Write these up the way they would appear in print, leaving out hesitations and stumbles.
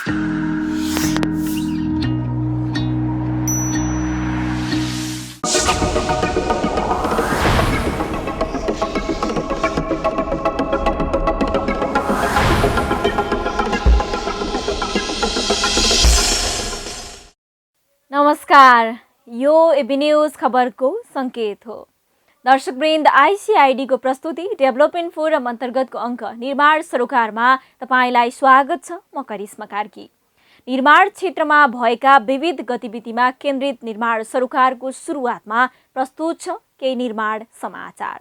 नमस्कार, यो AB news खबरको संकेत हो। दर्शकवृन्द, आइसिआइडीको प्रस्तुति डेभलपमेन्ट फोरम अन्तर्गतको अङ्क निर्माण सरोकारमा तपाईलाई स्वागत छ। म करिश्मा कार्की। निर्माण क्षेत्रमा भएका विविध गतिविधिमा केन्द्रित निर्माण सरोकारको सुरुवातमा प्रस्तुत छ केही निर्माण समाचार।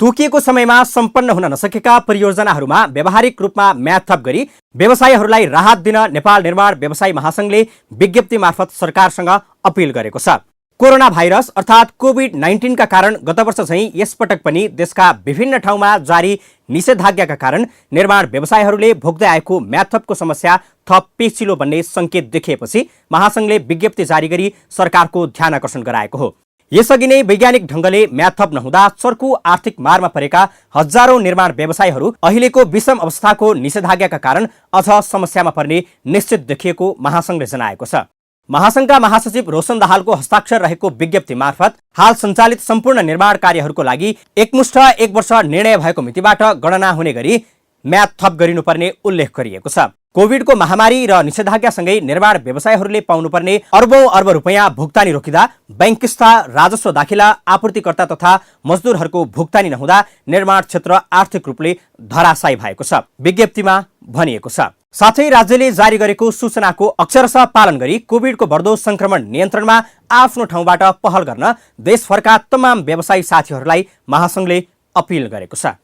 तोकिएको समयमा सम्पन्न हुन नसकेका परियोजनाहरूमा व्यावहारिक रूपमा म्याद थप गरी व्यवसायीहरूलाई राहत दिन नेपाल निर्माण व्यवसायी महासंघले विज्ञप्ति मार्फत सरकारसँग अपिल गरेको छ। कोरोना भाइरस अर्थात् कोभिड-19 का कारण गत वर्ष चाहिँ यसपटक पनि देशका विभिन्न ठाउँमा जारी निषेधाज्ञाका कारण निर्माण व्यवसायीहरूले भोग्दै आएको म्याद थपको समस्या थप पेचिलो बन्ने संकेत देखिएपछि महासंघले विज्ञप्ति जारी गरी सरकारको ध्यान आकर्षण गराएको हो। यसअघि नै वैज्ञानिक ढंगले म्याद थप नहुँदा चर्को आर्थिक मारमा परेका हजारौं निर्माण व्यवसायीहरू अहिलेको विषम अवस्थाको निषेधाज्ञाका कारण अझ समस्यामा पर्ने निश्चित देखिएको महासंघले जनाएको छ। महासंघका महासचिव रोशन दाहालको हस्ताक्षर रहेको विज्ञप्ति मार्फत हाल सञ्चालित सम्पूर्ण निर्माण कार्यहरूको लागि एकमुष्ट 1 वर्ष निर्णय भएको मितिबाट गणना हुने गरी म्याद थप गरिनुपर्ने उल्लेख गरिएको छ। कोभिडको महामारी र निषेधाज्ञासँगै निर्माण व्यवसायीहरूले पाउनुपर्ने अर्बौं अर्ब रुपैयाँ भुक्तानी रोकिँदा बैंकिस्ता राजस्व दाखिला आपूर्तिकर्ता तथा मजदुरहरूको भुक्तानी नहुँदा निर्माण क्षेत्र आर्थिक रूपले धराशायी भएको छ विज्ञप्तिमा भनिएको छ। साथै राज्यले जारी गरेको सूचनाको अक्षरशः पालन गरी कोभिडको बढ्दो संक्रमण नियन्त्रणमा आफ्नो ठाउँबाट पहल गर्न देशभरका तमाम व्यवसायी साथीहरूलाई महासंघले अपिल गरेको छ।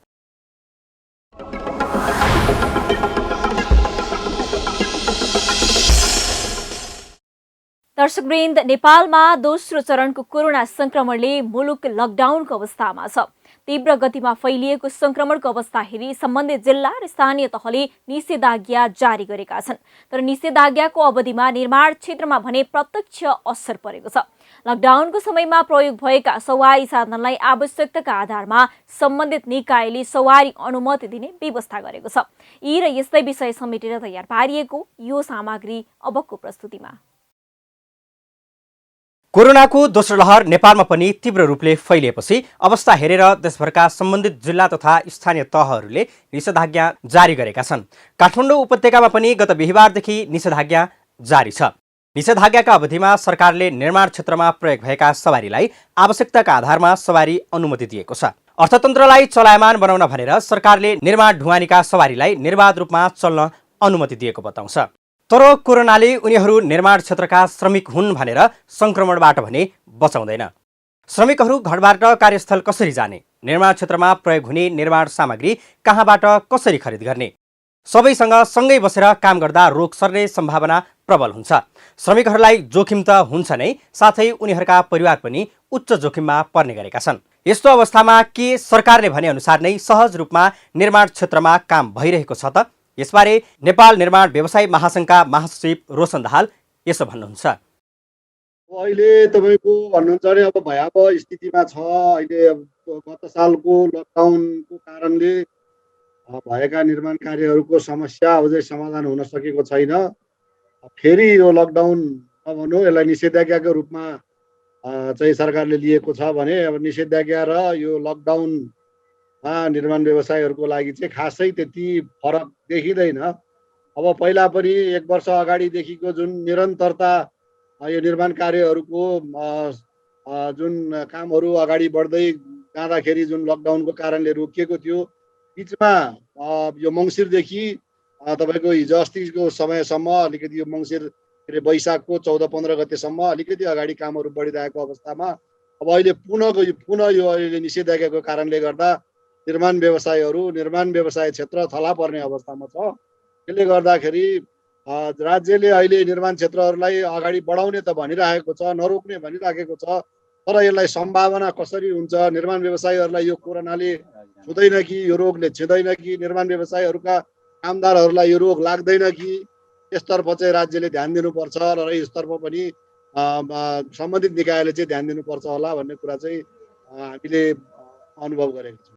दर्शकवृन्द, नेपालमा दोस्रो चरणको कोरोना संक्रमणले मुलुक लकडाउनको अवस्थामा छ। तीव्र गतिमा फैलिएको संक्रमणको अवस्था हेरी सम्बन्धित जिल्ला र स्थानीय तहले निषेधाज्ञा जारी गरेका छन्। तर निषेधाज्ञाको अवधिमा निर्माण क्षेत्रमा भने प्रत्यक्ष असर परेको छ। लकडाउनको समयमा प्रयोग भएका सवारी साधनलाई आवश्यकताका आधारमा सम्बन्धित निकायले सवारी अनुमति दिने व्यवस्था गरेको छ। यी र यस्तै विषय समेटेर तयार पारिएको यो सामग्री अबको प्रस्तुतिमा। कोरोनाको दोस्रो लहर नेपालमा पनि तीव्र रूपले फैलिएपछि अवस्था हेरेर देशभरका सम्बन्धित जिल्ला तथा स्थानीय तहहरूले निषेधाज्ञा जारी गरेका छन्। काठमाडौँ उपत्यकामा पनि गत बिहिबारदेखि निषेधाज्ञा जारी छ। निषेधाज्ञाका अवधिमा सरकारले निर्माण क्षेत्रमा प्रयोग भएका सवारीलाई आवश्यकताका आधारमा सवारी अनुमति दिएको छ। अर्थतन्त्रलाई चलायमान बनाउन भनेर सरकारले निर्माण ढुवानीका सवारीलाई निर्बाध रूपमा चल्न अनुमति दिएको बताउँछ। तर कोरोनाले उनीहरू निर्माण क्षेत्रका श्रमिक हुन् भनेर संक्रमणबाट भने बचाउँदैन। श्रमिकहरू घरबाट कार्यस्थल कसरी जाने, निर्माण क्षेत्रमा प्रयोग हुने निर्माण सामग्री कहाँबाट कसरी खरिद गर्ने, सबैसँग सँगै बसेर काम गर्दा रोग सर्ने सम्भावना प्रबल हुन्छ। श्रमिकहरूलाई जोखिम त हुन्छ नै, साथै उनीहरूका परिवार पनि उच्च जोखिममा पर्ने गरेका छन्। यस्तो अवस्थामा के सरकारले भने अनुसार नै सहज रूपमा निर्माण क्षेत्रमा काम भइरहेको छ त? यसबारे नेपाल निर्माण व्यवसायी महासंघका महासचिव रोशन दाहाल यसो भन्नुहुन्छ। अहिले तपाईको भन्नुहुन्छ भने अब भयावह स्थितिमा छ। अहिले गत सालको लकडाउनको कारणले भएका निर्माण कार्यहरूको समस्या अझै समाधान हुन सकेको छैन। फेरि यो लकडाउन नभनौँ, यसलाई निषेधाज्ञाको रूपमा चाहिँ सरकारले लिएको छ भने अब निषेधाज्ञा र यो लकडाउन निर्माण व्यवसायीहरूको लागि चाहिँ खासै त्यति फरक देखिँदैन। अब पहिला पनि 1 वर्ष अगाडिदेखिको जुन निरन्तरता यो निर्माण कार्यहरूको जुन कामहरू अगाडि बढ्दै जाँदाखेरि जुन लकडाउनको कारणले रोकिएको थियो, बिचमा यो मङ्सिरदेखि तपाईँको हिजो अस्तिको समयसम्म अलिकति यो मङ्सिर वैशाखको 14-15 गतेसम्म अलिकति अगाडि कामहरू बढिरहेको अवस्थामा अब अहिले पुनः यो अहिले निषेधाज्ञाको कारणले गर्दा निर्माण व्यवसाय क्षेत्र थला पर्ने अवस्थामा छ। त्यसले गर्दाखेरि राज्यले अहिले निर्माण क्षेत्रहरूलाई अगाडि बढाउने त भनिरहेको छ, नरोक्ने भनिराखेको छ। तर यसलाई सम्भावना कसरी हुन्छ, निर्माण व्यवसायीहरूलाई यो कोरोनाले छुँदैन कि, यो रोगले छुँदैन कि, निर्माण व्यवसायीहरूका कामदारहरूलाई यो रोग लाग्दैन कि, यसतर्फ चाहिँ राज्यले ध्यान दिनुपर्छ र यसतर्फ पनि सम्बन्धित निकायले चाहिँ ध्यान दिनुपर्छ होला भन्ने कुरा चाहिँ हामीले अनुभव गरेका छौँ।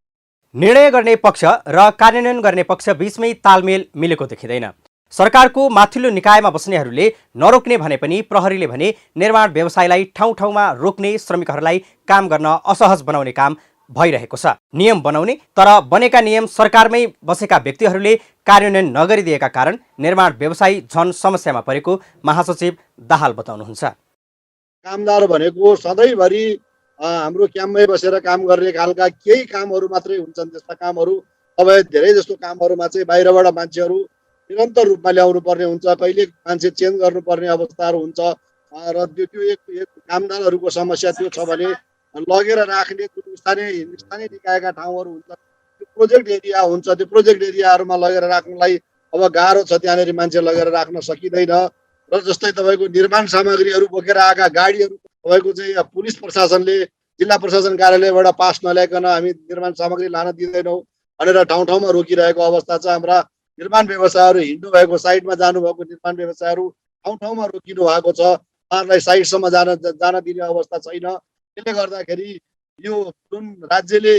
निर्णय गर्ने पक्ष र कार्यान्वयन गर्ने पक्ष बीचमै तालमेल मिलेको देखिँदैन। सरकारको माथिल्लो निकायमा बस्नेहरूले नरोक्ने भने पनि प्रहरीले भने निर्माण व्यवसायलाई ठाउँ ठाउँमा रोक्ने, श्रमिकहरूलाई काम गर्न असहज बनाउने काम भइरहेको छ। नियम बनाउने तर बनेका नियम सरकारमै बसेका व्यक्तिहरूले कार्यान्वयन नगरिदिएका कारण निर्माण व्यवसायी झन समस्यामा परेको महासचिव दाहाल बताउनुहुन्छ। कामदार भनेको सधैँभरि हाम्रो क्याम्पमै बसेर काम गर्ने खालका केही कामहरू मात्रै हुन्छन्। त्यस्ता कामहरू अब धेरै जस्तो कामहरूमा चाहिँ बाहिरबाट मान्छेहरू निरन्तर रूपमा ल्याउनु पर्ने हुन्छ, कहिले मान्छे चेन्ज गर्नुपर्ने अवस्थाहरू हुन्छ र त्यो एक कामदारहरूको समस्या त्यो छ भने लगेर राख्ने स्थानीय निकायका ठाउँहरू हुन्छ, त्यो प्रोजेक्ट एरिया हुन्छ, त्यो प्रोजेक्ट एरियाहरूमा लगेर राख्नलाई अब गाह्रो छ, त्यहाँनिर मान्छे लगेर राख्न सकिँदैन। र जस्तै तपाईँको निर्माण सामग्रीहरू बोकेर आएका गाडीहरू तपाईँको चाहिँ पुलिस प्रशासनले जिल्ला प्रशासन कार्यालयबाट पास नल्याइकन हामी निर्माण सामग्री लान दिँदैनौँ भनेर ठाउँ ठाउँमा रोकिरहेको अवस्था छ। हाम्रा निर्माण व्यवसायहरू हिँड्नु भएको साइडमा जानुभएको निर्माण व्यवसायहरू ठाउँ ठाउँमा रोकिनु भएको छ, उहाँहरूलाई साइडसम्म जान दिने अवस्था छैन। त्यसले गर्दाखेरि यो जुन राज्यले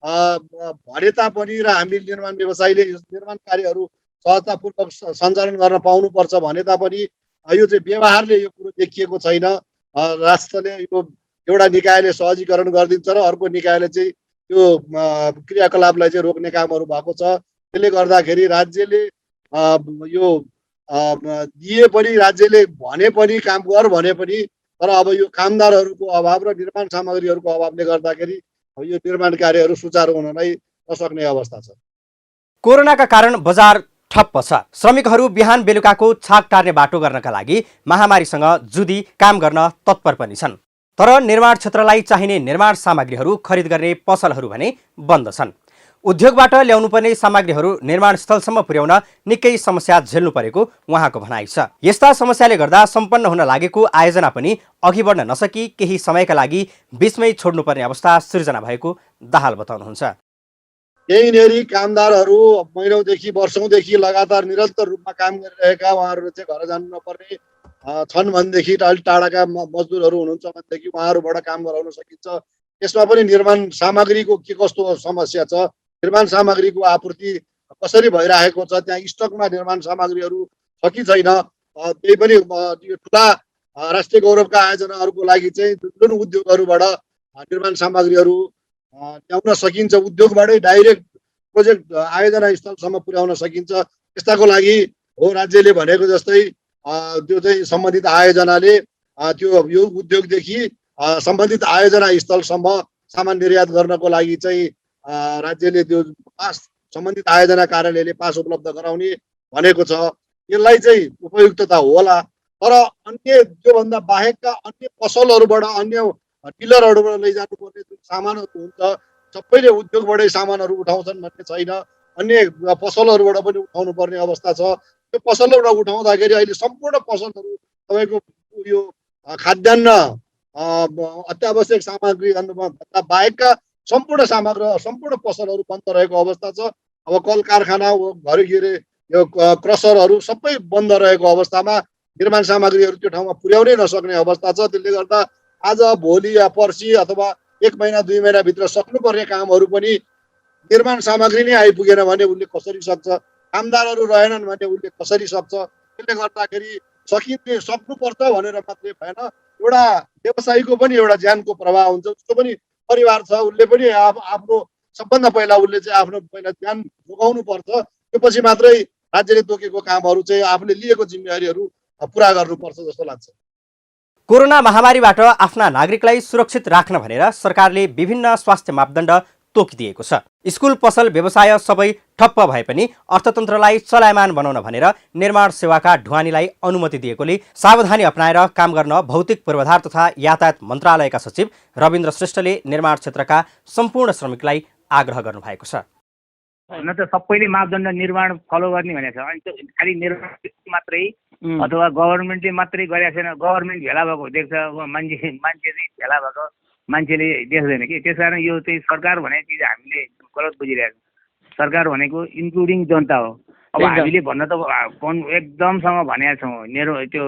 भने तापनि र हामी निर्माण व्यवसायीले निर्माण कार्यहरू सहजतापूर्वक सञ्चालन गर्न पाउनुपर्छ भने तापनि यो चाहिँ व्यवहारले यो कुरो देखिएको छैन। राष्ट्रले यो एउटा निकायले सहजीकरण गरिदिन्छ र अर्को निकायले चाहिँ त्यो क्रियाकलापलाई चाहिँ रोक्ने कामहरू भएको छ। त्यसले गर्दाखेरि राज्यले यो दिए पनि, राज्यले भने पनि, काम गर भने पनि, तर अब यो कामदारहरूको अभाव र निर्माण सामग्रीहरूको अभावले गर्दाखेरि यो निर्माण कार्यहरू सुचारू हुनलाई नसक्ने अवस्था छ। कोरोनाका कारण बजार ठप्प छ। श्रमिकहरू बिहान बेलुकाको छाक टार्ने बाटो गर्नका लागि महामारीसँग जुधी काम गर्न तत्पर पनि छन्। तर निर्माण क्षेत्रलाई चाहिने निर्माण सामग्रीहरू खरिद गर्ने पसलहरू भने बन्द छन्। उद्योगबाट ल्याउनुपर्ने सामग्रीहरू निर्माण स्थलसम्म पुर्याउन निकै समस्या झेल्नु परेको उहाँको भनाइ छ। यस्ता समस्याले गर्दा सम्पन्न हुन लागेको आयोजना पनि अघि बढ्न नसकी केही समयका लागि बीचमै छोड्नुपर्ने अवस्था सिर्जना भएको दाहाल बताउनुहुन्छ। यहीँनेरि कामदारहरू महिनौदेखि वर्षौँदेखि लगातार निरन्तर रूपमा काम गरिरहेका उहाँहरू चाहिँ घर जानु नपर्ने छन् भनेदेखि अलिक टाढाका मजदुरहरू हुनुहुन्छ भनेदेखि उहाँहरूबाट काम गराउन सकिन्छ। यसमा पनि निर्माण सामग्रीको के कस्तो समस्या छ, निर्माण सामग्रीको आपूर्ति कसरी भइरहेको छ, त्यहाँ स्टकमा निर्माण सामग्रीहरू छ कि छैन, त्यही पनि यो ठुला राष्ट्रिय गौरवका आयोजनाहरूको लागि चाहिँ जुन उद्योगहरूबाट निर्माण सामग्रीहरू ल्याउन सकिन्छ, उद्योगबाटै डाइरेक्ट प्रोजेक्ट आयोजना स्थलसम्म पुर्याउन सकिन्छ। त्यस्ताको लागि हो राज्यले भनेको जस्तै त्यो चाहिँ सम्बन्धित आयोजनाले त्यो यो उद्योगदेखि सम्बन्धित आयोजना स्थलसम्म सामान निर्यात गर्नको लागि चाहिँ राज्यले त्यो पास सम्बन्धित आयोजना कार्यालयले पास उपलब्ध गराउने भनेको छ। यसलाई चाहिँ उपयुक्तता होला, तर अन्य त्योभन्दा बाहेकका अन्य पसलहरूबाट, अन्य डिलरहरूबाट लैजानुपर्ने जुन सामानहरू हुन्छ सबैले उद्योगबाटै सामानहरू उठाउँछन् भन्ने छैन। अन्य पसलहरूबाट पनि उठाउनु पर्ने अवस्था छ। त्यो पसलबाट उठाउँदाखेरि अहिले सम्पूर्ण पसलहरू तपाईँको यो खाद्यान्न, अत्यावश्यक सामग्री भन्दा बाहेकका सम्पूर्ण पसलहरू बन्द रहेको अवस्था छ। अब कल कारखाना, घरि के अरे यो क्रसरहरू सबै बन्द रहेको अवस्थामा निर्माण सामग्रीहरू त्यो ठाउँमा पुर्याउनै नसक्ने अवस्था छ। त्यसले गर्दा आज भोलि या पर्सि अथवा 1 महिना 2 महिनाभित्र सक्नुपर्ने कामहरू पनि निर्माण सामग्री नै आइपुगेन भने उसले कसरी सक्छ, कामदारहरू रहेनन् भने उसले कसरी सक्छ। त्यसले गर्दाखेरि सक्नुपर्छ भनेर मात्रै भएन, एउटा व्यवसायीको पनि एउटा ज्यानको प्रवाह हुन्छ, उसको पनि परिवार छ, उसले पनि आफ्नो सबभन्दा पहिला उसले चाहिँ आफ्नो पहिला ज्यान जोगाउनु पर्छ। त्यसपछि मात्रै राज्यले तोकेको कामहरू चाहिँ आफूले लिएको जिम्मेवारीहरू पुरा गर्नुपर्छ जस्तो लाग्छ। कोरोना महामारीबाट आफ्ना नागरिकलाई सुरक्षित राख्न भनेर सरकारले विभिन्न स्वास्थ्य मापदण्ड तोकिदिएको छ। स्कुल, पसल, व्यवसाय सबै ठप्प भए पनि अर्थतन्त्रलाई चलायमान बनाउन भनेर निर्माण सेवाका ढुवानीलाई अनुमति दिएकोले सावधानी अपनाएर काम गर्न भौतिक पूर्वाधार तथा यातायात मन्त्रालयका सचिव रविन्द्र श्रेष्ठले निर्माण क्षेत्रका सम्पूर्ण श्रमिकलाई आग्रह गर्नुभएको छ। हुन त सबैले मापदण्ड निर्माण फलो गर्ने भनेको छ। अनि त्यो खालि निर्माण मात्रै अथवा गभर्मेन्टले मात्रै गरेको छैन, गभर्मेन्ट भेला भएको देख्छ, मान्छे चाहिँ भेला भएको मान्छेले देख्दैन कि। त्यस कारण यो चाहिँ सरकार भनेको चिज हामीले गलत बुझिरहेको छ। सरकार भनेको इन्क्लुडिङ जनता हो। अब हामीले भन्न त एकदमसँग भनेका छौँ त्यो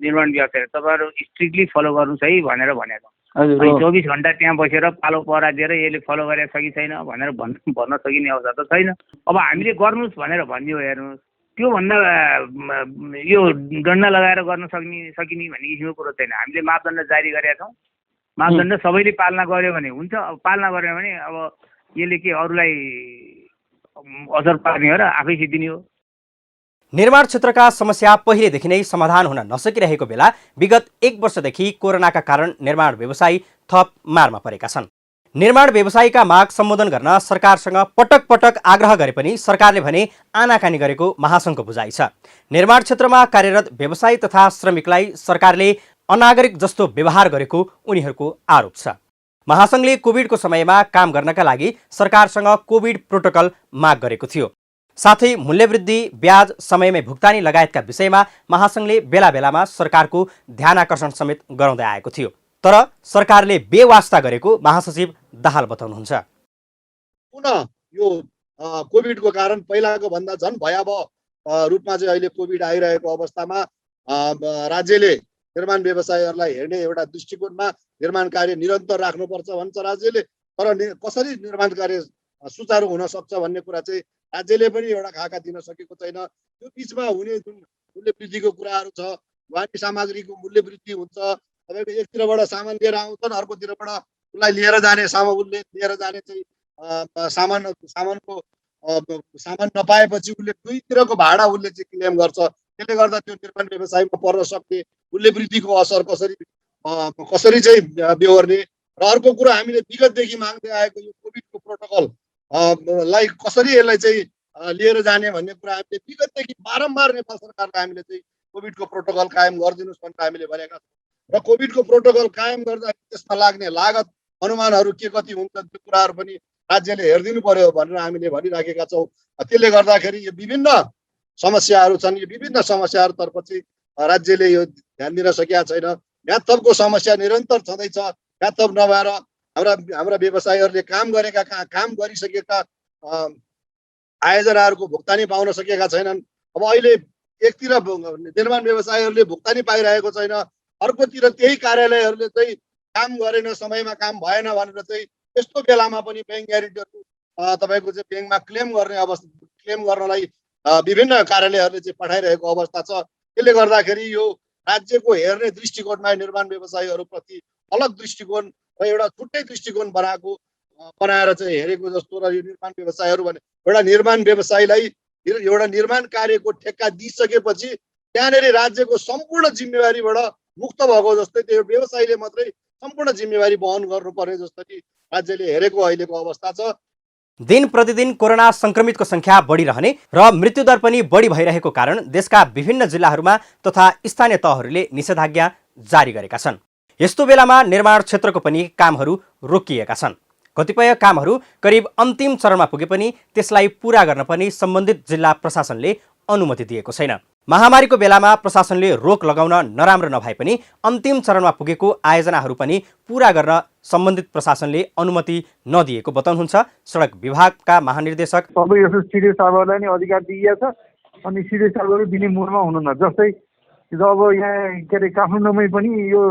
निर्माण व्यवस्था तपाईँहरू स्ट्रिक्टली फलो गर्नुहोस् है भनेर भनेका छौँ। अनि 24 घन्टा त्यहाँ बसेर पालो पहरा दिएर यसले फलो गरेको छ कि छैन भनेर भन्न सकिने अवस्था त छैन। अब हामीले गर्नुहोस् भनेर भनिदियो हेर्नुहोस्, त्योभन्दा यो दण्ड लगाएर गर्न सकिने भन्ने किसिमको कुरो छैन। हामीले मापदण्ड जारी गरेका छौँ, मापदण्ड सबैले पालना गर्यो भने हुन्छ। अब पालना गर्यो भने अब यसले के अरूलाई असर पार्ने हो र आफै सिद्धिने हो। निर्माण क्षेत्रका समस्या पहिलेदेखि नै समाधान हुन नसकिरहेको बेला विगत 1 वर्षदेखि कोरोनाका कारण निर्माण व्यवसायी थप मारमा परेका छन्। निर्माण व्यवसायीका माग सम्बोधन गर्न सरकारसँग पटक पटक आग्रह गरे पनि सरकारले भने आनाकानी गरेको महासङ्घको बुझाइ छ। निर्माण क्षेत्रमा कार्यरत व्यवसायी तथा श्रमिकलाई सरकारले अनागरिक जस्तो व्यवहार गरेको उनीहरूको आरोप छ। महासङ्घले कोभिडको समयमा काम गर्नका लागि सरकारसँग कोभिड प्रोटोकल माग गरेको थियो। साथै मूल्यवृद्धि, ब्याज, समयमै भुक्तानी लगायतका विषयमा महासङ्घले बेला बेलामा सरकारको ध्यानाकर्षण समेत गराउँदै आएको थियो। तर सरकारले बेवास्ता गरेको महासचिव दाहाल बताउनुहुन्छ। पुनः यो कोभिडको कारण पहिलाको भन्दा झन् भयावह रूपमा चाहिँ अहिले कोभिड आइरहेको अवस्थामा राज्यले निर्माण व्यवसायीहरूलाई हेर्ने एउटा दृष्टिकोणमा निर्माण कार्य निरन्तर राख्नुपर्छ भन्छ राज्यले। तर कसरी निर्माण कार्य सुचारू हुन सक्छ भन्ने कुरा चाहिँ राज्यले पनि एउटा खाका दिन सकेको छैन। त्यो बिचमा हुने जुन मूल्य वृद्धिको कुराहरू छ, वाणिज्य सामग्रीको मूल्य वृद्धि हुन्छ, तपाईँको एकतिरबाट सामान लिएर आउँछन्, अर्कोतिरबाट उसलाई लिएर जाने उसले लिएर जाने चाहिँ सामान नपाएपछि उसले दुईतिरको भाडा उसले चाहिँ क्लेम गर्छ। त्यसले गर्दा त्यो निर्माण व्यवसायमा पर्न सक्ने मूल्य वृद्धिको असर कसरी चाहिँ बेहोर्ने। र अर्को कुरा हामीले विगतदेखि माग्दै आएको यो कोभिडको प्रोटोकल लाई कसरी यसलाई चाहिँ लिएर जाने भन्ने कुरा हामीले विगतदेखि बारम्बार नेपाल सरकारलाई हामीले चाहिँ कोभिडको प्रोटोकल कायम गरिदिनुहोस् भनेर हामीले भनेका छौँ। र कोभिडको प्रोटोकल कायम गर्दा त्यसमा लाग्ने लागत अनुमानहरू के कति हुन्छन् त्यो कुराहरू पनि राज्यले हेरिदिनु पर्यो भनेर हामीले भनिराखेका छौँ। त्यसले गर्दाखेरि यो विभिन्न समस्याहरू छन्। यो विभिन्न समस्याहरूतर्फ चाहिँ राज्यले यो ध्यान दिन सकेका छैन। म्याथपको समस्या निरन्तर छँदैछ। म्याथप नभएर हाम्रा व्यवसायीहरूले काम गरिसकेका आयोजनाहरूको भुक्तानी पाउन सकेका छैनन्। अब अहिले एकतिर निर्माण व्यवसायीहरूले भुक्तानी पाइरहेको छैन, अर्कोतिर त्यही कार्यालयहरूले चाहिँ काम गरेन, समयमा काम भएन भनेर चाहिँ त्यस्तो बेलामा पनि ब्याङ्क ग्यारेन्टीहरू तपाईँको चाहिँ ब्याङ्कमा क्लेम गर्नलाई विभिन्न कार्यालयहरूले चाहिँ पठाइरहेको अवस्था छ। त्यसले गर्दाखेरि यो राज्यको हेर्ने दृष्टिकोणमा निर्माण व्यवसायीहरूप्रति अलग दृष्टिकोण र एउटा छुट्टै दृष्टिकोण बनाएर चाहिँ हेरेको जस्तो। र यो निर्माण व्यवसायहरू भने एउटा निर्माण व्यवसायीलाई एउटा निर्माण कार्यको ठेक्का दिइसकेपछि त्यहाँनिर राज्यको सम्पूर्ण जिम्मेवारीबाट मुक्त भएको जस्तै त्यो व्यवसायीले मात्रै सम्पूर्ण जिम्मेवारी वहन गर्नुपर्ने जस्तो कि राज्यले हेरेको अहिलेको अवस्था छ। दिन प्रतिदिन कोरोना संक्रमितको संख्या बढिरहने र मृत्युदर पनि बढी भइरहेको कारण देशका विभिन्न जिल्लाहरूमा तथा स्थानीय तहहरूले निषेधाज्ञा जारी गरेका छन्। यस्तो बेलामा निर्माण क्षेत्रको पनि कामहरू रोकिएका छन्। कतिपय कामहरू करिब अन्तिम चरणमा पुगे पनि त्यसलाई पूरा गर्न पनि सम्बन्धित जिल्ला प्रशासनले अनुमति दिएको छैन। महामारीको बेलामा प्रशासनले रोक लगाउन नराम्रो नभए पनि अन्तिम चरणमा पुगेको आयोजनाहरू पनि पूरा गर्न सम्बन्धित प्रशासनले अनुमति नदिएको बताउनुहुन्छ सडक विभागका महानिर्देशक। सबै यसो सिडिओ साहबहरूलाई नै अधिकार दिइएको छ अनि सिडिओ साहबहरू दिने मुडमा हुनुहुन्न। जस्तै अब यहाँ के अरे काठमाडौँमै पनि यो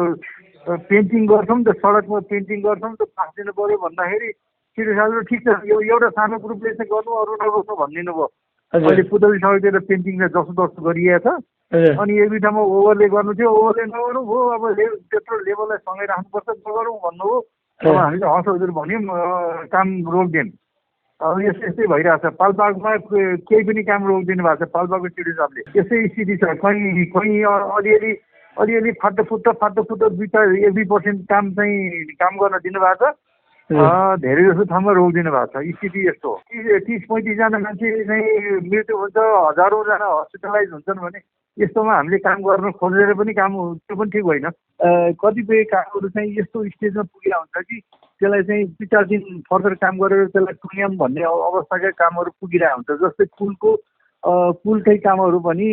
पेन्टिङ गर्छौँ त, सडकमा पेन्टिङ गर्छौँ त पास दिनु पर्यो भन्दाखेरि सिडिओ साहबहरू ठिक छ यो एउटा सानो ग्रुपले चाहिँ गर्नु अरू नगर्नु भनिदिनु भयो। अहिले पुतली सडकतिर पेन्टिङ जस्तो जस्तो गरिएको छ अनि एक बिटामा ओभरले गर्नु थियो, ओभरले नगर्नु भयो। अब त्यत्रो लेबरलाई सँगै राख्नुपर्छ नगरौँ भन्नुभयो। अब हामीले हस् हजुर भन्यौँ काम रोकिदिउँ। अब यस्तै भइरहेछ। पाल्पामा केही पनि काम रोकिदिनु भएको छ पाल्पाको सिडिओ साहबले। यस्तै स्थिति छ। कहीँ अलिअलि फाटो दुईटा 1-2% काम गर्न दिनुभएको छ। धेरै जस्तो ठाउँमा रोकिदिनु भएको छ। स्थिति यस्तो 30-35 जना मान्छे चाहिँ मृत्यु हुन्छ, हजारौँजना हस्पिटलाइज हुन्छन् भने यस्तोमा हामीले काम गर्न खोजेर पनि काम त्यो पनि ठिक होइन। कतिपय कामहरू चाहिँ यस्तो स्टेजमा पुगेको हुन्छ कि त्यसलाई चाहिँ 2-4 दिन फर्दर काम गरेर त्यसलाई टुङ्ग्याउँ भन्ने अवस्थाका कामहरू पुगिरहेको हुन्छ। जस्तै पुलकै कामहरू पनि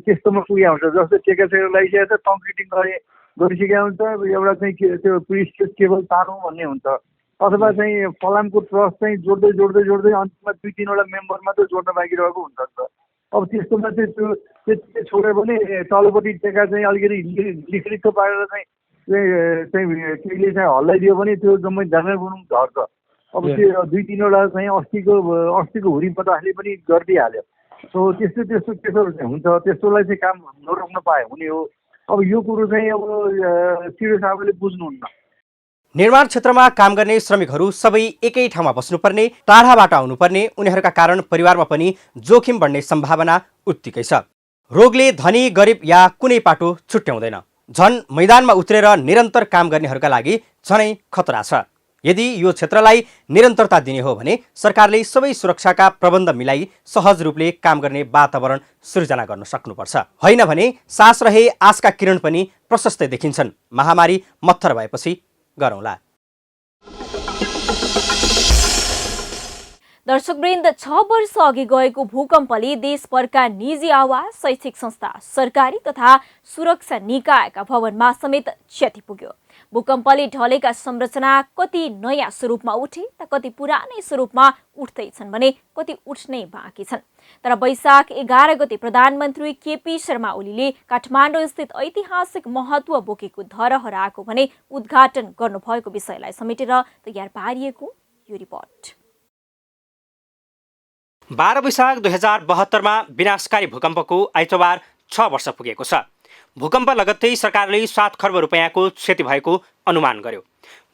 त्यस्तोमा पुगेको हुन्छ। जस्तै ठेका लगाइसकेको छ, कङ्क्रिटिङ गरिसकेको हुन्छ, एउटा चाहिँ त्यो प्रिस्टेज केबल तारौँ भन्ने हुन्छ। अथवा चाहिँ फलामको ट्रस्ट चाहिँ जोड्दै जोड्दै जोड्दै अन्तिममा 2-3वटा मेम्बर मात्रै जोड्न बाँकी रहेको हुन्छ नि त। अब त्यस्तोमा चाहिँ त्यो त्यति छोड्यो भने तलपट्टि टेका चाहिँ अलिकति लिखलिख पारेर चाहिँ केहीले चाहिँ हल्लाइदियो भने त्यो जम्मै ढाँडा बनाउनु झर्छ। अब त्यो 2-3वटा चाहिँ अस्तिको हुरी बतासले पनि गरिदिइहाल्यो। सो त्यस्तो केसहरू चाहिँ हुन्छ, त्यस्तोलाई चाहिँ काम नरोक्न पाए हुने हो। अब यो कुरो चाहिँ अब सिडिओ साहबले बुझ्नुहुन्न। निर्माण क्षेत्रमा काम गर्ने श्रमिकहरू सबै एकै ठाउँमा बस्नुपर्ने, टाढाबाट आउनुपर्ने, उनीहरूका कारण परिवारमा पनि जोखिम बढ्ने सम्भावना उत्तिकै छ। रोगले धनी गरिब या कुनै पाटो छुट्याउँदैन। झन् मैदानमा उत्रेर निरन्तर काम गर्नेहरूका लागि झनै खतरा छ। यदि यो क्षेत्रलाई निरन्तरता दिने हो भने सरकारले सबै सुरक्षाका प्रबन्ध मिलाई सहज रूपले काम गर्ने वातावरण सृजना गर्न सक्नुपर्छ। होइन भने सास रहे आशका किरण पनि प्रशस्तै देखिन्छन्। महामारी मत्थर भएपछि गरौँला। दर्शकवृन्द, 6 वर्ष अघि गएको भूकम्पले देशभरका निजी आवास, शैक्षिक संस्था, सरकारी तथा सुरक्षा निकायका भवनमा समेत क्षति पुग्यो। भूकम्पले ढलेका संरचना कति नयाँ स्वरूपमा उठे त कति पुरानै स्वरूपमा उठ्दैछन् भने कति उठ्नै बाँकी छन्। तर वैशाख 11 गते प्रधानमन्त्री केपी शर्मा ओलीले काठमाडौँ स्थित ऐतिहासिक महत्व बोकेको धरहराको भने उद्घाटन गर्नुभएको विषयलाई समेटेर तयार पारिएको यो रिपोर्ट। 12 वैशाख 2072 विनाशकारी भूकम्पको आइतबार 6 वर्ष पुगेको छ। भूकम्प लगत्तै सरकारले 7 खर्ब रुपैयाँको क्षति भएको अनुमान गर्यो।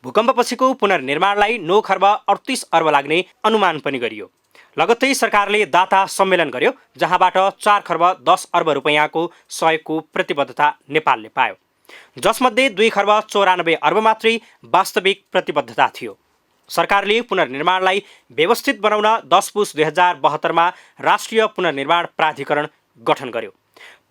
भूकम्पपछिको पुनर्निर्माणलाई 9 खर्ब 38 अर्ब लाग्ने अनुमान पनि गरियो। लगत्तै सरकारले दाता सम्मेलन गर्यो, जहाँबाट 4 खर्ब 10 अर्ब रुपैयाँको सहयोगको प्रतिबद्धता नेपालले पायो, जसमध्ये 2 खर्ब 94 अर्ब मात्रै वास्तविक प्रतिबद्धता थियो। सरकारले पुनर्निर्माणलाई व्यवस्थित बनाउन 10 पुस 2072 राष्ट्रिय पुनर्निर्माण प्राधिकरण गठन गर्यो।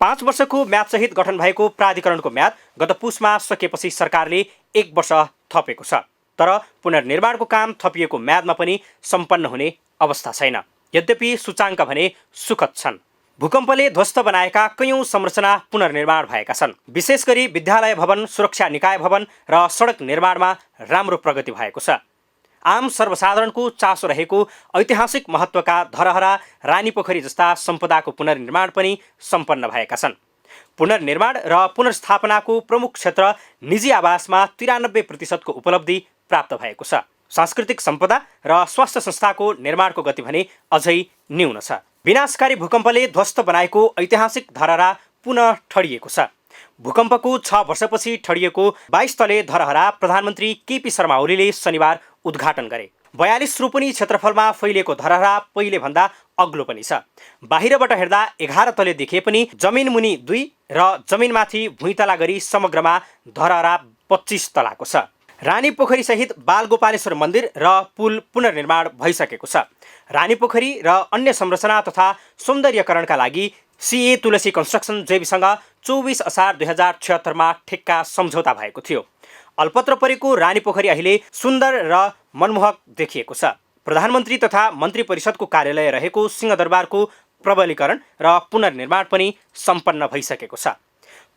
5 वर्षको म्यादसहित गठन भएको प्राधिकरणको म्याद गत पुसमा सकिएपछि सरकारले 1 वर्ष थपेको छ। तर पुनर्निर्माणको काम थपिएको म्यादमा पनि सम्पन्न हुने अवस्था छैन। यद्यपि सूचाङ्क भने सुखद छन्। भूकम्पले ध्वस्त बनाएका कयौं संरचना पुनर्निर्माण भएका छन्। विशेष गरी विद्यालय भवन, सुरक्षा निकाय भवन र सडक निर्माणमा राम्रो प्रगति भएको छ। आम सर्वसाधारणको चासो रहेको ऐतिहासिक महत्त्वका धरहरा, रानीपोखरी जस्ता सम्पदाको पुनर्निर्माण पनि सम्पन्न भएका छन्। पुनर्निर्माण र पुनर्स्थापनाको प्रमुख क्षेत्र निजी आवासमा 93% को उपलब्धि प्राप्त भएको छ। सांस्कृतिक सम्पदा र स्वास्थ्य संस्थाको निर्माणको गति भने अझै न्यून छ। विनाशकारी भूकम्पले ध्वस्त बनाएको ऐतिहासिक धरहरा पुनः ठडिएको छ। भूकम्पको 6 वर्षपछि ठडिएको 22 तले धरहरा प्रधानमन्त्री केपी शर्मा ओलीले शनिबार उद्घाटन गरे। 42 रोपनी क्षेत्रफलमा फैलिएको धरहरा पहिले भन्दा अग्लो पनि छ। बाहिरबाट हेर्दा 11 तले देखिए पनि जमिन मुनि 2 र जमिनमाथि भुइँतला गरी समग्रमा धरहरा 25 तलाको छ। रानीपोखरी सहित बालगोपालेश्वर मन्दिर र पुल पुनर्निर्माण भइसकेको छ। रानीपोखरी र अन्य संरचना तथा सौन्दर्यकरणका लागि सीए तुलसी कन्स्ट्रक्सन जेबीसँग 24 असार 2076 ठेक्का सम्झौता भएको थियो। अल्पत्र परेको रानीपोखरी अहिले सुन्दर र मनमोहक देखिएको छ। प्रधानमन्त्री तथा मन्त्री परिषदको कार्यालय रहेको सिंहदरबारको प्रबलीकरण र पुनर्निर्माण पनि सम्पन्न भइसकेको छ।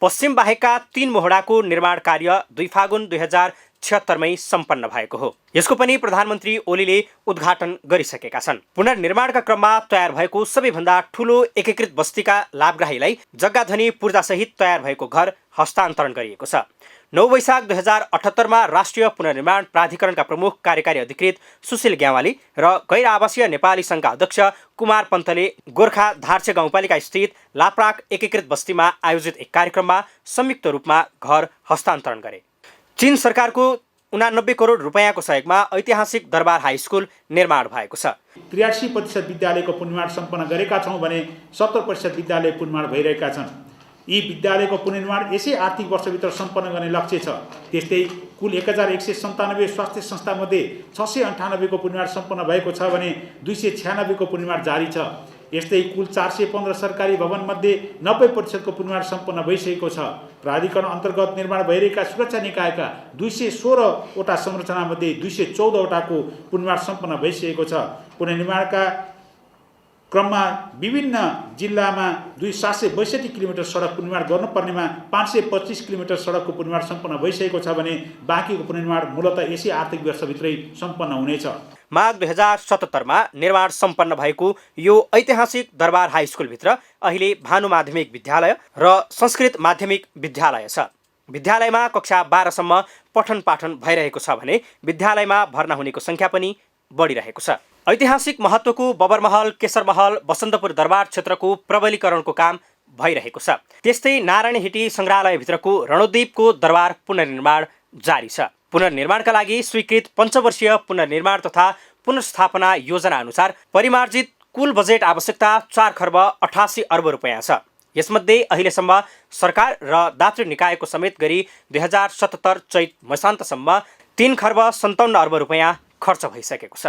पश्चिम बाहेकका 3 मोहडाको निर्माण कार्य 2 फागुन 2076 मै सम्पन्न भएको हो। यसको पनि प्रधानमन्त्री ओलीले उद्घाटन गरिसकेका छन्। पुनर्निर्माणका क्रममा तयार भएको सबैभन्दा ठूलो एकीकृत बस्तीका लाभग्राहीलाई जग्गाधनी पूर्जासहित तयार भएको घर हस्तान्तरण गरिएको छ। 9 वैशाख 2078 मा राष्ट्रिय पुनर्निर्माण प्राधिकरणका प्रमुख कार्यकारी अधिकृत सुशील ग्यावाली र गैर आवासीय नेपाली सङ्घका अध्यक्ष कुमार पन्तले गोर्खा धार्चे गाउँपालिका स्थित लाप्राक एकीकृत बस्तीमा आयोजित एक कार्यक्रममा संयुक्त रूपमा घर हस्तान्तरण गरे। चीन सरकारको 89 करोड रुपैयाँको सहयोगमा ऐतिहासिक दरबार हाई स्कुल निर्माण भएको छ। 83% विद्यालयको पुनर्निर्माण सम्पन्न गरेका छौँ भने 70% विद्यालय पुनर्निर्माण भइरहेका छन्। यी विद्यालयको पुनर्निर्माण यसै आर्थिक वर्षभित्र सम्पन्न गर्ने लक्ष्य छ। त्यस्तै कुल 1197 स्वास्थ्य संस्थामध्ये 698 को पुनर्निर्माण सम्पन्न भएको छ भने 296 को पुनर्निर्माण जारी छ। यस्तै कुल 415 सरकारी भवनमध्ये 90% को पुनर्निर्माण सम्पन्न भइसकेको छ। प्राधिकरण अन्तर्गत निर्माण भइरहेका सुरक्षा निकायका 216 वटा संरचनामध्ये 214 वटाको पुनर्निर्माण सम्पन्न भइसकेको छ। पुनर्निर्माणका क्रममा विभिन्न जिल्लामा 762 किलोमिटर सडक पुनर्निर्माण गर्नुपर्नेमा 525 किलोमिटर सडकको पुनर्निर्माण सम्पन्न भइसकेको छ भने बाँकीको पुनर्निर्माण मूलतः यसै आर्थिक वर्षभित्रै सम्पन्न हुनेछ। माघ 2077मा निर्माण सम्पन्न भएको यो ऐतिहासिक दरबार हाई स्कुलभित्र अहिले भानु माध्यमिक विद्यालय र संस्कृत माध्यमिक विद्यालय छ। विद्यालयमा कक्षा 12सम्म पठन पाठन भइरहेको छ भने विद्यालयमा भर्ना हुनेको सङ्ख्या पनि बढिरहेको छ। ऐतिहासिक महत्त्वको बबरमहल, केशरमहल, बसन्तपुर दरबार क्षेत्रको प्रबलीकरणको काम भइरहेको छ। त्यस्तै नारायणहिटी सङ्ग्रहालयभित्रको रणोद्दीपको दरबार पुनर्निर्माण जारी छ। पुनर्निर्माणका लागि स्वीकृत पञ्चवर्षीय पुनर्निर्माण तथा पुनर्स्थापना योजना अनुसार परिमार्जित कुल बजेट आवश्यकता 4 खर्ब 88 अर्ब रुपियाँ छ। यसमध्ये अहिलेसम्म सरकार र दातृ निकायको समेत गरी 2077 चैत मसान्तसम्म 3 खर्ब 57 अर्ब रुपियाँ खर्च भइसकेको छ।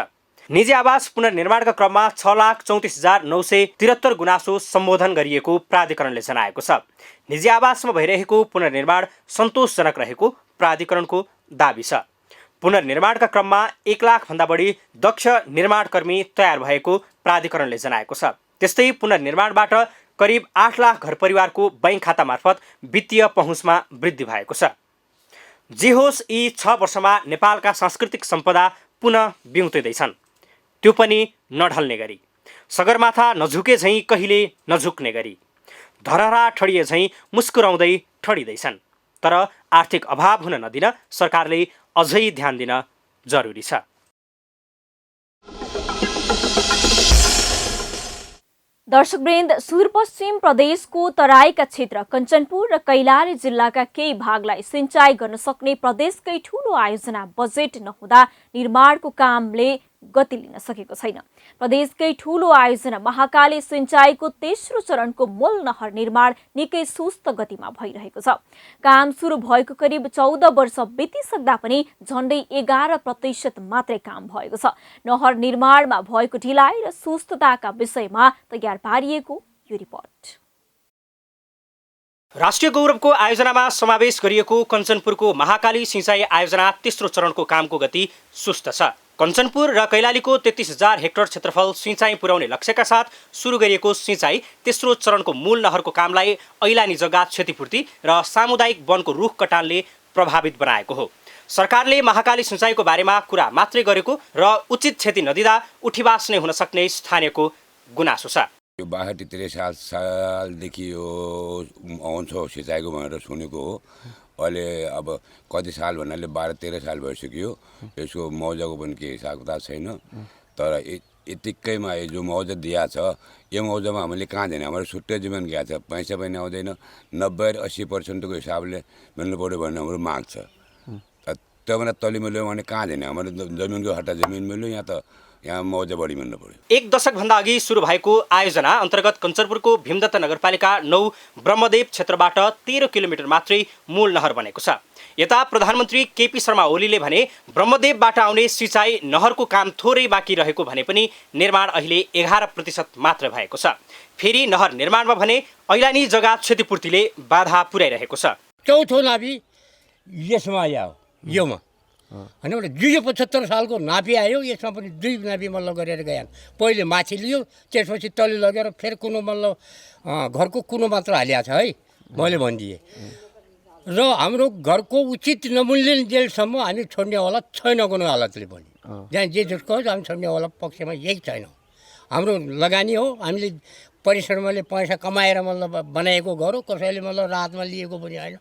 निजी आवास पुनर्निर्माणका क्रममा 6,34,973 गुनासो सम्बोधन गरिएको प्राधिकरणले जनाएको छ। निजी आवासमा भइरहेको पुनर्निर्माण सन्तोषजनक रहेको प्राधिकरणको दाबी छ। पुनर्निर्माणका क्रममा 1 लाखभन्दा बढी दक्ष निर्माणकर्मी तयार भएको प्राधिकरणले जनाएको छ। त्यस्तै पुनर्निर्माणबाट करिब 8 लाख घर परिवारको बैंक खाता मार्फत वित्तीय पहुँचमा वृद्धि भएको छ। जे होस्, यी 6 वर्षमा नेपालका सांस्कृतिक सम्पदा पुनः बिउतिँदैछन्, त्यो पनि नढल्ने गरी। सगरमाथा नझुके झैँ कहिले नझुक्ने गरी, धरहरा ठडिए झैँ मुस्कुराउँदै ठडिँदैछन्। तर आर्थिक अभाव हुन नदिन सरकारले अझै ध्यान दिन जरुरी छ। दर्शकवृन्द, सुदूरपश्चिम प्रदेशको तराईका क्षेत्र कञ्चनपुर र कैलाली जिल्लाका केही भागलाई सिंचाई गर्न सक्ने प्रदेशकै ठूलो आयोजना बजेट नहुँदा निर्माणको कामले गति लिन सकेको छैन। प्रदेशकै ठूलो आयोजना महाकाली सिंचाईको तेस्रो चरणको मूल नहर निर्माण निकै सुस्त गतिमा भइरहेको छ। काम सुरु भएको करिब 14 वर्ष बितिसक्दा पनि झण्डै 11% मात्रै काम भएको छ। नहर निर्माणमा भएको ढिलाइ र सुस्तताका विषयमा तयार पारिएको यो रिपोर्ट। राष्ट्रिय गौरवको आयोजनामा समावेश गरिएको कञ्चनपुरको महाकाली सिंचाई आयोजना तेस्रो चरणको कामको गति सुस्त छ। कञ्चनपुर र कैलालीको 33,000 हेक्टर क्षेत्रफल सिंचाई पुर्याउने लक्ष्यका साथ सुरु गरिएको सिंचाई तेस्रो चरणको मूल नहरको कामलाई ऐलानी जग्गा क्षतिपूर्ति र सामुदायिक वनको रुख कटानले प्रभावित बनाएको हो। सरकारले महाकाली सिंचाईको बारेमा कुरा मात्रै गरेको र उचित क्षति नदिँदा उठिवास नै हुन सक्ने स्थानीयको गुनासो छ। यो 62-63 सालदेखि यो आउँछ सिँचाइको भनेर सुनेको हो। अहिले अब कति साल भन्नाले 12-13 साल भइसक्यो। यसको मौजाको पनि केही हिसाब किताब छैन। तर यतिकैमा यो जो मौजा दिया छ, यो मौजामा हामीले कहाँ दिने? हाम्रो छुट्टै जमिन गएको छ, पैसा पनि आउँदैन। 90-80% हिसाबले मिल्नु पऱ्यो भन्ने हाम्रो माग छ। त्योभन्दा तली मिल्यो भने कहाँ दिने? हाम्रो जमिनको हट्टा जमिन मिल्यो, यहाँ मौजा बढी मिल्नु पऱ्यो। 1 दशकभन्दा अघि सुरु भएको आयोजना अन्तर्गत कञ्चनपुरको भीमदत्त नगरपालिका 9 ब्रह्मदेव क्षेत्रबाट 13 किलोमिटर मात्रै मूल नहर बनेको छ। यता प्रधानमन्त्री केपी शर्मा ओलीले भने ब्रह्मदेवबाट आउने सिंचाई नहरको काम थोरै बाँकी रहेको भने पनि निर्माण अहिले 11% मात्र भएको छ। फेरि नहर निर्माणमा भने ऐलानी जग्गा क्षतिपूर्तिले बाधा पुर्याइरहेको छ। चौथो नाभि यसमा आयो, योमा होइन एउटा 275 सालको नाभि आयो। यसमा पनि 2 नाभि मल्ल गरेर गएन। पहिले माथि लियो, त्यसपछि तले लगेर फेरि कुनो मल्ल घरको कुनो मात्र हालिएको छ है, मैले भनिदिएँ। र हाम्रो घरको उचित नमूल्य जेलसम्म हामी छोड्नेवाला छैन कुनै हालतले पनि। जहाँ जे जसको हामी छोड्नेवाला पक्षमा यही छैन। हाम्रो लगानी हो, हामीले परिश्रमले पैसा कमाएर मतलब बनाएको घर हो, कसैले मतलब रातमा लिएको पनि होइन।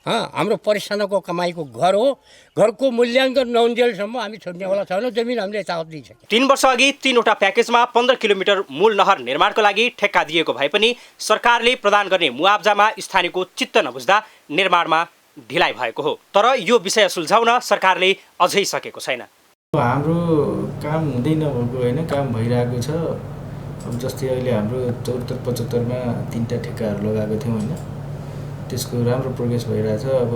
हाम्रो परिश्रमको कमाईको घर हो। घरको मूल्याङ्कन नहुन्जेलसम्म हामी छोड्नेवाला छैन। जमिन हामीले यतावत दिइसक्यौँ। 3 वर्ष अघि 3वटा प्याकेजमा 15 किलोमिटर मूल नहर निर्माणको लागि ठेक्का दिएको भए पनि सरकारले प्रदान गर्ने मुआब्जामा स्थानीयको चित्त नबुझ्दा निर्माणमा ढिलाइ भएको हो। तर यो विषय सुल्झाउन सरकारले अझै सकेको छैन। हाम्रो काम हुँदै नभएको होइन, काम भइरहेको छ। अब जस्तै अहिले हाम्रो 74-75मा 3टा ठेक्काहरू लगाएको थियौँ होइन, त्यसको राम्रो प्रोग्रेस भइरहेछ। अब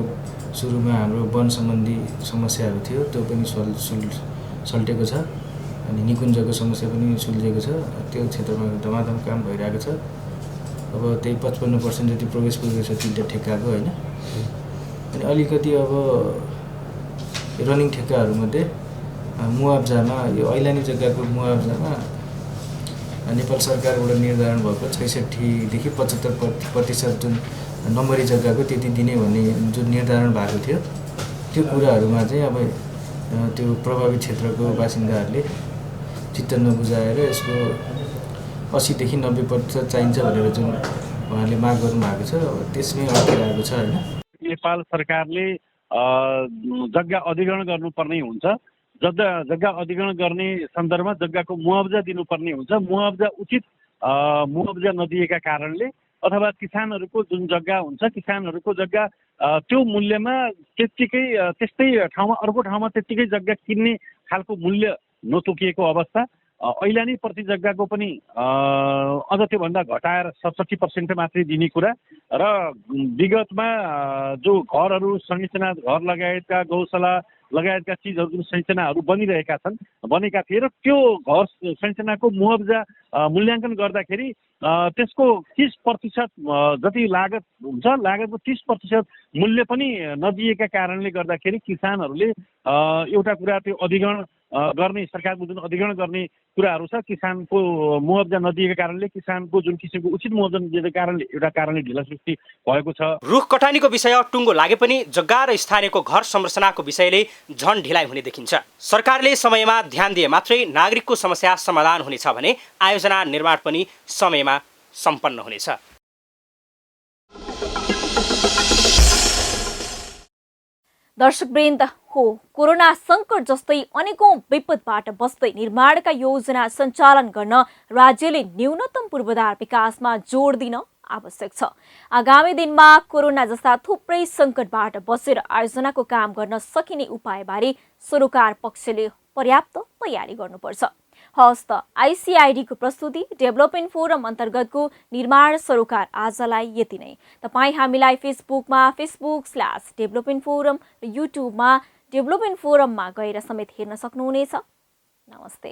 सुरुमा हाम्रो वन सम्बन्धी समस्याहरू थियो, त्यो पनि सल्टेको छ। अनि निकुञ्जको समस्या पनि सुल्झेको छ। त्यो क्षेत्रमा धमाधम काम भइरहेको छ। अब त्यही 55% जति प्रोग्रेस पुगेको छ 3टा ठेक्काको होइन। अनि अलिकति अब रनिङ ठेक्काहरूमध्ये मुआब्जामा, यो ऐलानी जग्गाको मुआब्जामा नेपाल सरकारबाट निर्धारण भएको 66देखि 75% जुन नम्बरी जग्गाको त्यति दिने भन्ने जुन निर्धारण भएको थियो त्यो कुराहरूमा चाहिँ अब त्यो प्रभावित क्षेत्रको बासिन्दाहरूले चित्त नबुझाएर यसको 80देखि 90% चाहिन्छ भनेर जुन उहाँले माग गर्नुभएको छ त्यसमै अड्किरहेको छ होइन। नेपाल सरकारले जग्गा अधिग्रहण गर्नुपर्ने हुन्छ। जग्गा अधिग्रहण गर्ने सन्दर्भमा जग्गाको मुआवजा दिनुपर्ने हुन्छ। मुआवजा उचित मुआवजा नदिएका कारणले अथवा किसानहरूको जुन जग्गा हुन्छ किसानहरूको जग्गा त्यो मूल्यमा त्यस्तै ठाउँमा अर्को ठाउँमा त्यत्तिकै जग्गा किन्ने खालको मूल्य नतोकिएको अवस्था। अहिले नै प्रति जग्गाको पनि अझ त्योभन्दा घटाएर 67% मात्रै दिने कुरा र विगतमा जो घरहरू संरचना घर लगायतका गौशाला लगायतका चिजहरू जुन संरचनाहरू बनेका थिए र त्यो घर संरचनाको मुआवजा मूल्याङ्कन गर्दाखेरि त्यसको 30% जति लागत हुन्छ लागतको 30% मूल्य पनि नदिएका कारणले गर्दाखेरि किसानहरूले एउटा कुरा त्यो अधिग्रहण गर्ने सरकारको जुन अधिग्रहण गर्ने कुराहरू छ किसानको मुआवजा नदिएका कारणले किसानको जुन किसिमको उचित मुआवजा नदिएका कारणले एउटा कारणले ढिला सृष्टि भएको छ। रुख कटानीको विषय टुङ्गो लागे पनि जग्गा र स्थानीयको घर संरचनाको विषयले झन ढिलाइ हुने देखिन्छ। सरकारले समयमा ध्यान दिए मात्रै नागरिकको समस्या समाधान हुनेछ भने आयोजना निर्माण पनि समयमा सम्पन्न हुनेछ। दर्शकवृन्द हो कोरोना सङ्कट जस्तै अनेकौं विपदबाट बस्दै निर्माणका योजना सञ्चालन गर्न राज्यले न्यूनतम पूर्वाधार विकासमा जोड दिन आवश्यक छ। आगामी दिनमा कोरोना जस्ता थुप्रै सङ्कटबाट बसेर आयोजनाको काम गर्न सकिने उपायबारे सरोकार पक्षले पर्याप्त तयारी गर्नुपर्छ। हस्त आइसिआइडीको प्रस्तुति डेभलपमेन्ट फोरम अन्तर्गतको निर्माण सरोकार आजलाई यति नै। तपाईँ हामीलाई फेसबुकमा facebook/डेभलपमेन्ट फोरम र युट्युबमा डेभलपमेन्ट फोरममा गएर समेत हेर्न सक्नुहुनेछ। नमस्ते।